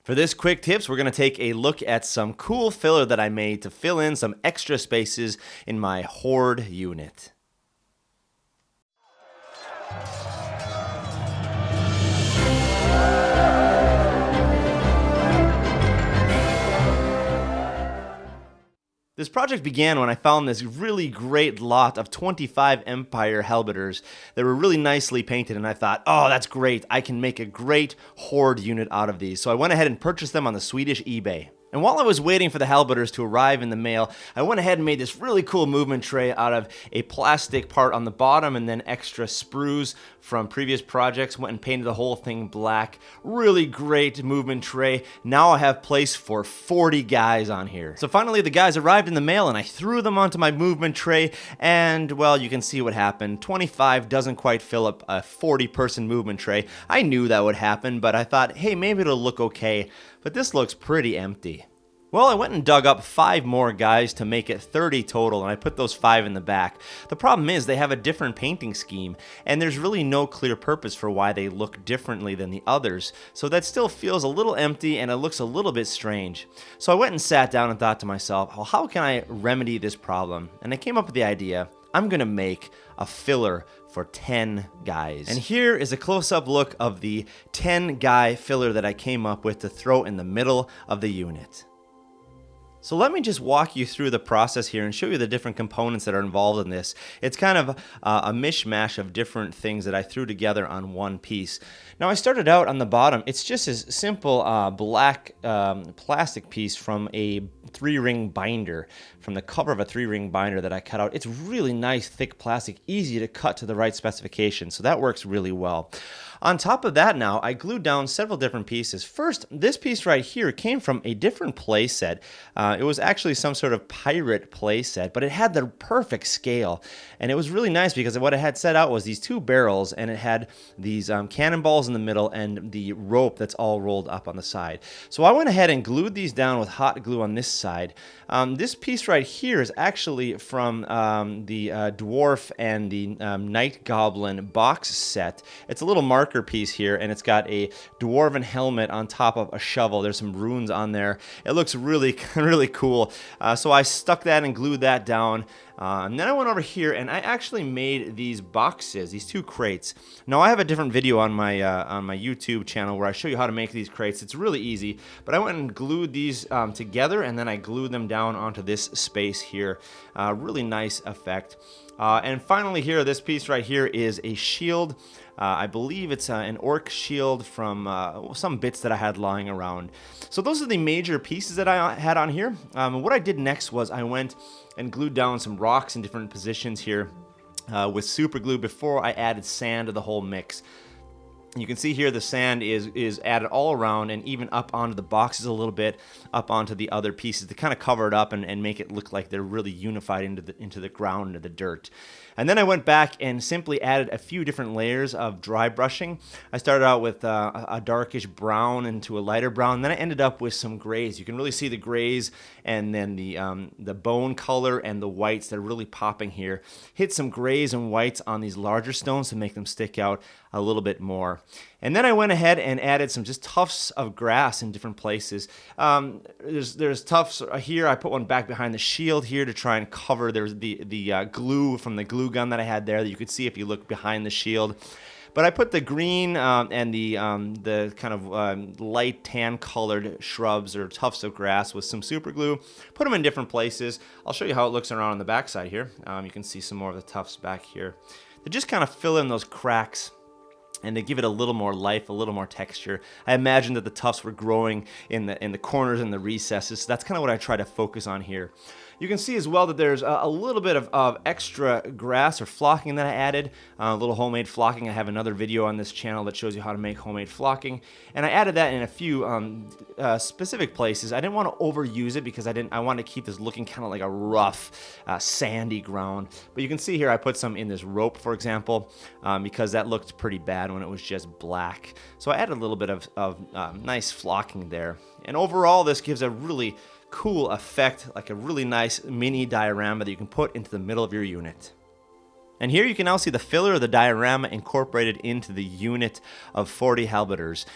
For this quick tips, we're going to take a look at some cool filler that I made to fill in some extra spaces in my horde unit. This project began when I found this really great lot of 25 Empire Halberders that were really nicely painted, and I thought, oh, that's great. I can make a great horde unit out of these. So I went ahead and purchased them on the Swedish eBay. And while I was waiting for the halberders to arrive in the mail, I went ahead and made this really cool movement tray out of a plastic part on the bottom and then extra sprues from previous projects. Went and painted the whole thing black. Really great movement tray. Now I have place for 40 guys on here. So finally the guys arrived in the mail and I threw them onto my movement tray, and well, you can see what happened. 25 doesn't quite fill up a 40-person movement tray. I knew that would happen, but I thought, hey, maybe it'll look okay. But this looks pretty empty. Well, I went and dug up 5 more guys to make it 30 total, and I put those 5 in the back. The problem is they have a different painting scheme, and there's really no clear purpose for why they look differently than the others, so that still feels a little empty and it looks a little bit strange. So I went and sat down and thought to myself, well, how can I remedy this problem? And I came up with the idea, I'm going to make a filler for 10 guys. And here is a close-up look of the 10 guy filler that I came up with to throw in the middle of the unit. So let me just walk you through the process here and show you the different components that are involved in this. It's kind of a mishmash of different things that I threw together on one piece. Now I started out on the bottom. It's just a simple black plastic piece from a 3-ring binder, from the cover of a 3-ring binder that I cut out. It's really nice, thick plastic, easy to cut to the right specification, so that works really well. On top of that now, I glued down several different pieces. First, this piece right here came from a different play set. It was actually some sort of pirate play set, but it had the perfect scale. And it was really nice because what it had set out was these 2 barrels, and it had these cannonballs in the middle and the rope that's all rolled up on the side. So I went ahead and glued these down with hot glue on this side. This piece right here is actually from the Dwarf and the Night Goblin box set. It's a little marker piece here, and it's got a dwarven helmet on top of a shovel. There's some runes on there. It looks really cool. So I stuck that and glued that down. And then I went over here and I actually made these boxes, these 2 crates. Now I have a different video on my YouTube channel where I show you how to make these crates. It's really easy, but I went and glued these together, and then I glued them down onto this space here. Really nice effect. And finally here, this piece right here is a shield. I believe it's an orc shield from some bits that I had lying around. So those are the major pieces that I had on here. What I did next was I went and glued down some rocks in different positions here with super glue before I added sand to the whole mix. You can see here the sand is added all around and even up onto the boxes a little bit, up onto the other pieces to kind of cover it up and make it look like they're really unified into the ground, into the dirt. And then I went back and simply added a few different layers of dry brushing. I started out with a darkish brown into a lighter brown, then I ended up with some grays. You can really see the grays and then the bone color and the whites that are really popping here. Hit some grays and whites on these larger stones to make them stick out a little bit more. And then I went ahead and added some just tufts of grass in different places. There's tufts here. I put one back behind the shield here to try and cover. There's the glue from the glue gun that I had there that you could see if you look behind the shield. But I put the green and the kind of light tan colored shrubs or tufts of grass with some super glue. Put them in different places. I'll show you how it looks around on the back side here. You can see some more of the tufts back here. To just kind of fill in those cracks and to give it a little more life, a little more texture. I imagine that the tufts were growing in the corners and the recesses. So that's kind of what I try to focus on here. You can see as well that there's a little bit of extra grass or flocking that I added, a little homemade flocking. I have another video on this channel that shows you how to make homemade flocking, and I added that in a few specific places. I didn't want to overuse it because I wanted to keep this looking kind of like a rough, sandy ground. But you can see here I put some in this rope, for example, because that looked pretty bad when it was just black. So I added a little bit of nice flocking there, and overall this gives a really cool effect, like a really nice mini diorama that you can put into the middle of your unit. And here you can now see the filler of the diorama incorporated into the unit of 40 halberders.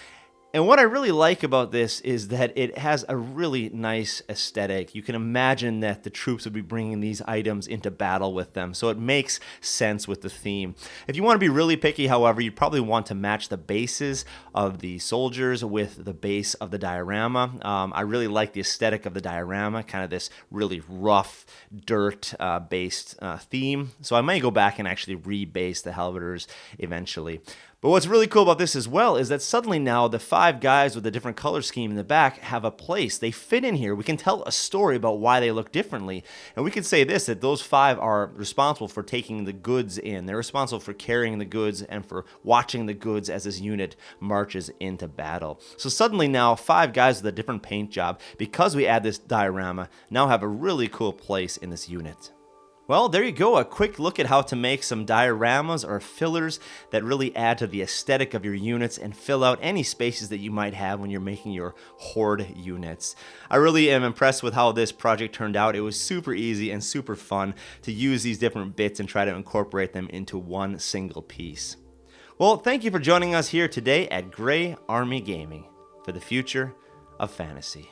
And what I really like about this is that it has a really nice aesthetic. You can imagine that the troops would be bringing these items into battle with them, so it makes sense with the theme. If you want to be really picky, however, you'd probably want to match the bases of the soldiers with the base of the diorama. I really like the aesthetic of the diorama, kind of this really rough, dirt-based theme. So I may go back and actually rebase the Helveters eventually. But what's really cool about this as well is that suddenly now the 5 guys with a different color scheme in the back have a place. They fit in here. We can tell a story about why they look differently. And we could say this, that those 5 are responsible for taking the goods in. They're responsible for carrying the goods and for watching the goods as this unit marches into battle. So suddenly now 5 guys with a different paint job, because we add this diorama, now have a really cool place in this unit. Well, there you go, a quick look at how to make some dioramas or fillers that really add to the aesthetic of your units and fill out any spaces that you might have when you're making your horde units. I really am impressed with how this project turned out. It was super easy and super fun to use these different bits and try to incorporate them into one single piece. Well, thank you for joining us here today at Grey Army Gaming for the future of fantasy.